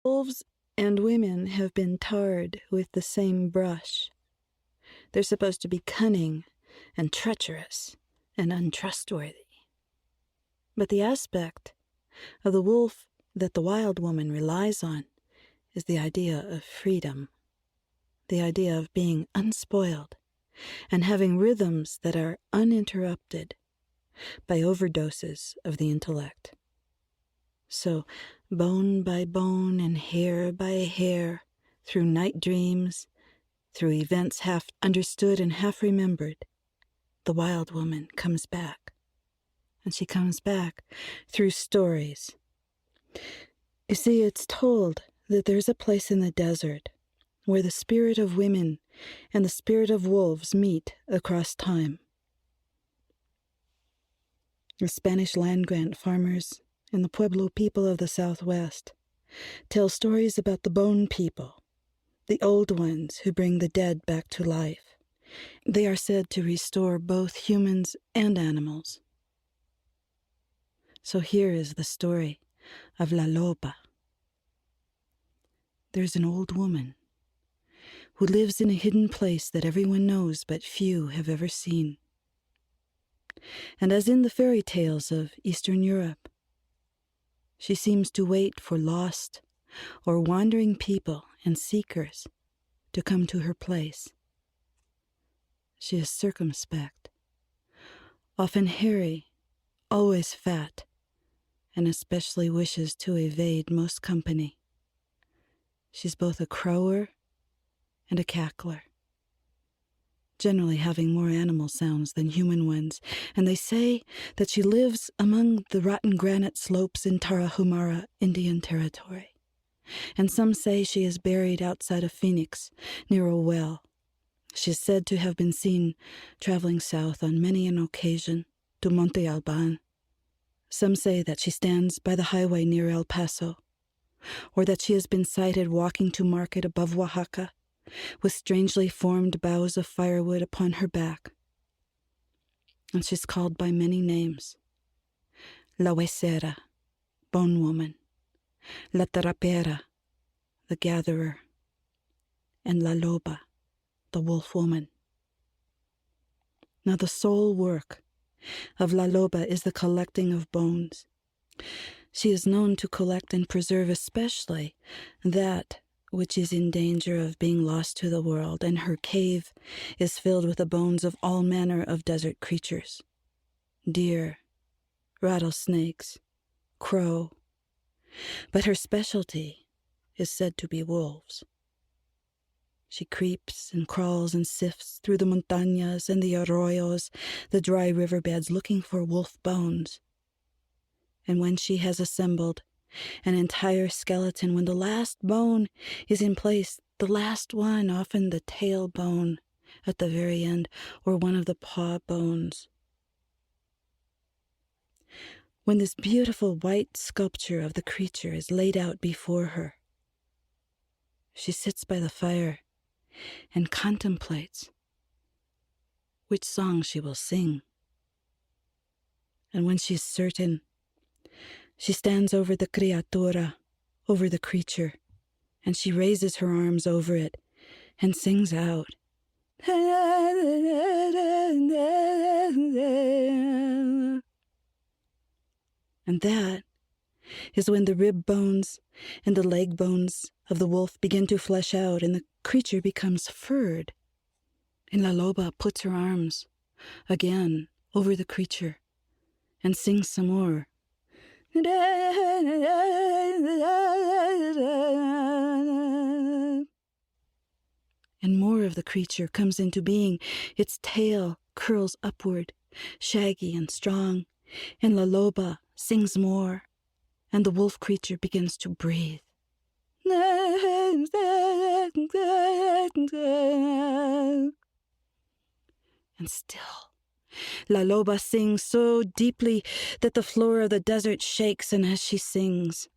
Wolves and women have been tarred with the same brush. They're supposed to be cunning and treacherous and untrustworthy. But the aspect of the wolf that the wild woman relies on is the idea of freedom, the idea of being unspoiled and having rhythms that are uninterrupted by overdoses of the intellect. So, bone by bone and hair by hair, through night dreams, through events half understood and half remembered, the wild woman comes back. And she comes back through stories. You see, it's told that there's a place in the desert where the spirit of women and the spirit of wolves meet across time. The Spanish land-grant farmers and the Pueblo people of the Southwest tell stories about the bone people, the old ones who bring the dead back to life. They are said to restore both humans and animals. So here is the story of La Loba. There's an old woman who lives in a hidden place that everyone knows but few have ever seen. And as in the fairy tales of Eastern Europe, she seems to wait for lost or wandering people and seekers to come to her place. She is circumspect, often hairy, always fat, and especially wishes to evade most company. She's both a crower and a cackler, generally having more animal sounds than human ones, and they say that she lives among the rotten granite slopes in Tarahumara, Indian Territory. And some say she is buried outside of Phoenix, near a well. She is said to have been seen traveling south on many an occasion to Monte Alban. Some say that she stands by the highway near El Paso, or that she has been sighted walking to market above Oaxaca, with strangely formed boughs of firewood upon her back. And she's called by many names: La Huesera, Bone Woman; La Terapera, the Gatherer; and La Loba, the Wolf Woman. Now the sole work of La Loba is the collecting of bones. She is known to collect and preserve especially that which is in danger of being lost to the world, and her cave is filled with the bones of all manner of desert creatures: deer, rattlesnakes, crow. But her specialty is said to be wolves. She creeps and crawls and sifts through the montañas and the arroyos, the dry riverbeds, looking for wolf bones. And when she has assembled an entire skeleton, when the last bone is in place, the last one, often the tail bone at the very end, or one of the paw bones, when this beautiful white sculpture of the creature is laid out before her, she sits by the fire and contemplates which song she will sing. And when she's certain, she stands over the criatura, over the creature, and she raises her arms over it and sings out. And that is when the rib bones and the leg bones of the wolf begin to flesh out and the creature becomes furred. And La Loba puts her arms again over the creature and sings some more. And more of the creature comes into being. Its tail curls upward, shaggy and strong, and La Loba sings more, and the wolf creature begins to breathe. And still, La Loba sings so deeply that the floor of the desert shakes, and as she sings,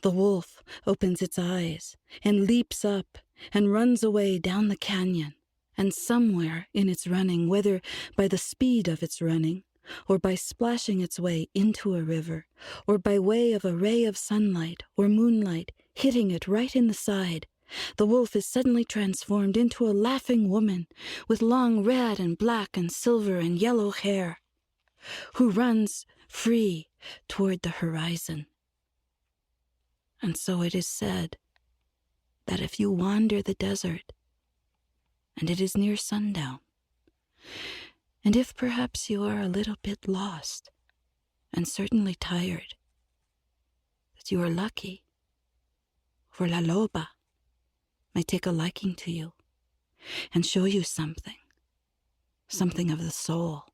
the wolf opens its eyes and leaps up and runs away down the canyon. And somewhere in its running, whether by the speed of its running, or by splashing its way into a river, or by way of a ray of sunlight or moonlight hitting it right in the side, the wolf is suddenly transformed into a laughing woman with long red and black and silver and yellow hair, who runs free toward the horizon. And so it is said that if you wander the desert, and it is near sundown, and if perhaps you are a little bit lost and certainly tired, that you are lucky, for La Loba may take a liking to you and show you something of the soul.